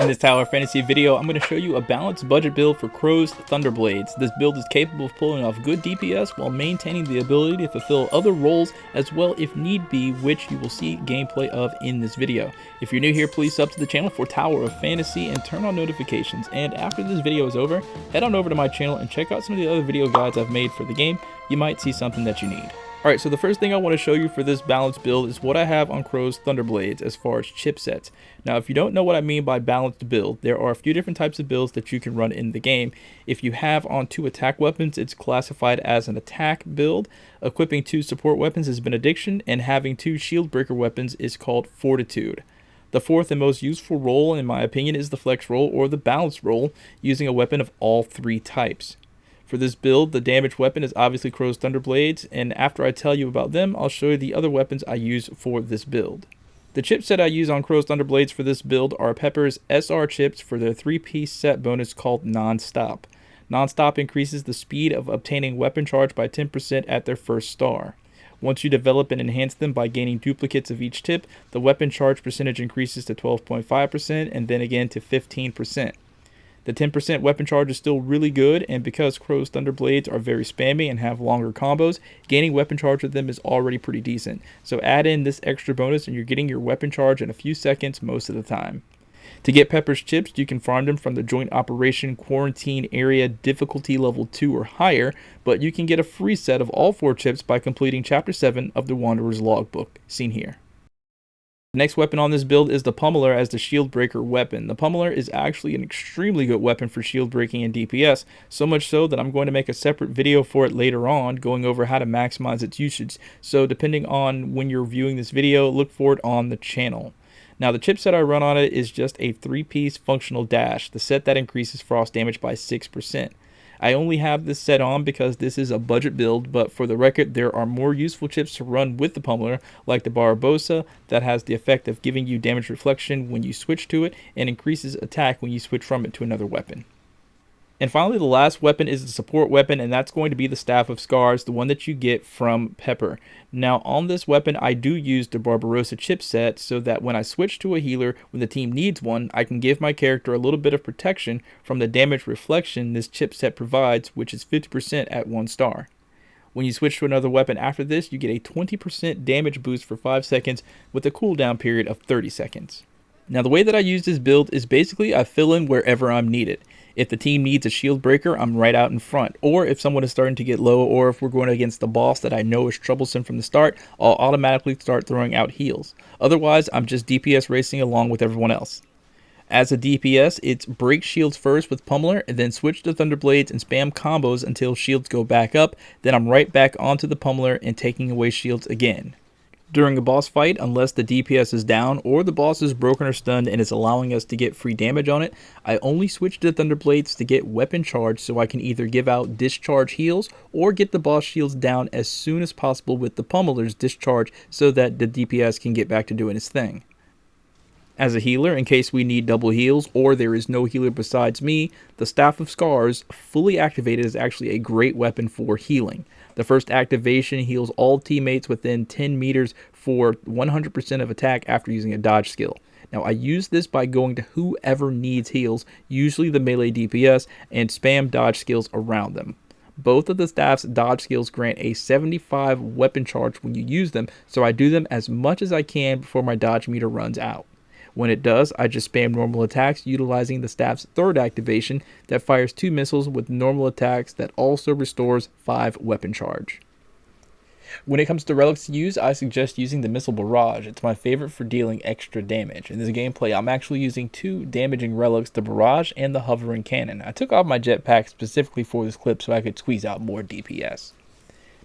In this Tower Fantasy video, I'm going to show you a balanced budget build for Crow's Thunderblades. This build is capable of pulling off good DPS while maintaining the ability to fulfill other roles as well if need be, which you will see gameplay of in this video. If you're new here, please sub to the channel for Tower of Fantasy and turn on notifications. And after this video is over, head on over to my channel and check out some of the other video guides I've made for the game. You might see something that you need. Alright, so the first thing I want to show you for this balanced build is what I have on Crow's Thunderblades as far as chipsets. Now, if you don't know what I mean by balanced build, there are a few different types of builds that you can run in the game. If you have on 2 attack weapons, it's classified as an attack build. Equipping 2 support weapons is Benediction, and having 2 shield breaker weapons is called Fortitude. The fourth and most useful role, in my opinion, is the flex role or the balanced role, using a weapon of all 3 types. For this build, the damage weapon is obviously Crow's Thunderblades, and after I tell you about them, I'll show you the other weapons I use for this build. The chipset I use on Crow's Thunderblades for this build are Pepper's SR chips for their 3-piece set bonus called Non-Stop. Non-Stop increases the speed of obtaining weapon charge by 10% at their first star. Once you develop and enhance them by gaining duplicates of each tip, the weapon charge percentage increases to 12.5% and then again to 15%. The 10% weapon charge is still really good, and because Crow's Thunderblades are very spammy and have longer combos, gaining weapon charge with them is already pretty decent. So add in this extra bonus and you're getting your weapon charge in a few seconds most of the time. To get Pepper's chips, you can farm them from the Joint Operation Quarantine Area difficulty level 2 or higher, but you can get a free set of all 4 chips by completing Chapter 7 of the Wanderer's Logbook, seen here. The next weapon on this build is the Pummeler as the shield breaker weapon. The Pummeler is actually an extremely good weapon for shield breaking and DPS, so much so that I'm going to make a separate video for it later on, going over how to maximize its usage. So depending on when you're viewing this video, look for it on the channel. Now the chipset I run on it is just a 3-piece functional dash, the set that increases frost damage by 6%. I only have this set on because this is a budget build, but for the record, there are more useful chips to run with the Pummeler, like the Barbosa, that has the effect of giving you damage reflection when you switch to it, and increases attack when you switch from it to another weapon. And finally, the last weapon is the support weapon, and that's going to be the Staff of Scars, the one that you get from Pepper. Now, on this weapon, I do use the Barbarossa chipset so that when I switch to a healer when the team needs one, I can give my character a little bit of protection from the damage reflection this chipset provides, which is 50% at 1 star. When you switch to another weapon after this, you get a 20% damage boost for 5 seconds with a cooldown period of 30 seconds. Now, the way that I use this build is basically I fill in wherever I'm needed. If the team needs a shield breaker, I'm right out in front. Or if someone is starting to get low, or if we're going against a boss that I know is troublesome from the start, I'll automatically start throwing out heals. Otherwise, I'm just DPS racing along with everyone else. As a DPS, it's break shields first with Pummeler, and then switch to Thunderblades and spam combos until shields go back up. Then I'm right back onto the Pummeler and taking away shields again. During a boss fight, unless the DPS is down or the boss is broken or stunned and is allowing us to get free damage on it, I only switch to Thunderblades to get weapon charge so I can either give out discharge heals or get the boss shields down as soon as possible with the Pummeler's discharge so that the DPS can get back to doing its thing. As a healer, in case we need double heals or there is no healer besides me, the Staff of Scars, fully activated, is actually a great weapon for healing. The first activation heals all teammates within 10 meters for 100% of attack after using a dodge skill. Now, I use this by going to whoever needs heals, usually the melee DPS, and spam dodge skills around them. Both of the staff's dodge skills grant a 75 weapon charge when you use them, so I do them as much as I can before my dodge meter runs out. When it does, I just spam normal attacks utilizing the staff's third activation that fires 2 missiles with normal attacks that also restores 5 weapon charge. When it comes to relics to use, I suggest using the Missile Barrage. It's my favorite for dealing extra damage. In this gameplay, I'm actually using 2 damaging relics, the Barrage and the Hovering Cannon. I took off my jetpack specifically for this clip so I could squeeze out more DPS.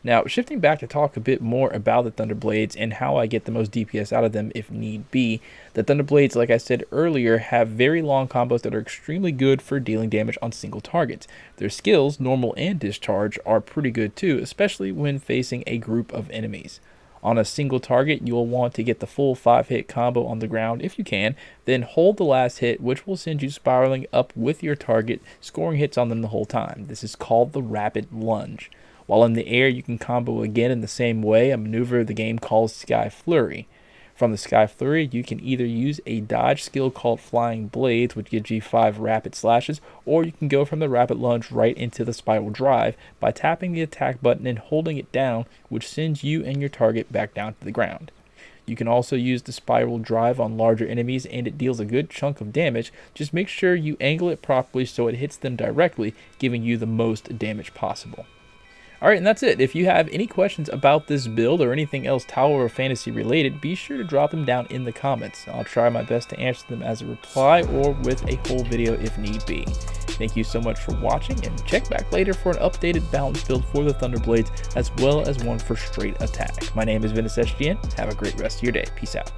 Now, shifting back to talk a bit more about the Thunderblades and how I get the most DPS out of them if need be, the Thunderblades, like I said earlier, have very long combos that are extremely good for dealing damage on single targets. Their skills, normal and discharge, are pretty good too, especially when facing a group of enemies. On a single target, you will want to get the full 5-hit combo on the ground if you can, then hold the last hit, which will send you spiraling up with your target, scoring hits on them the whole time. This is called the Rapid Lunge. While in the air, you can combo again in the same way, a maneuver the game calls Sky Flurry. From the Sky Flurry, you can either use a dodge skill called Flying Blades, which gives you 5 rapid slashes, or you can go from the Rapid Lunge right into the Spiral Drive by tapping the attack button and holding it down, which sends you and your target back down to the ground. You can also use the Spiral Drive on larger enemies, and it deals a good chunk of damage. Just make sure you angle it properly so it hits them directly, giving you the most damage possible. Alright, and that's it. If you have any questions about this build or anything else Tower of Fantasy related, be sure to drop them down in the comments. I'll try my best to answer them as a reply or with a full video if need be. Thank you so much for watching, and check back later for an updated balance build for the Thunderblades as well as one for straight attack. My name is Ventus SGN. Have a great rest of your day. Peace out.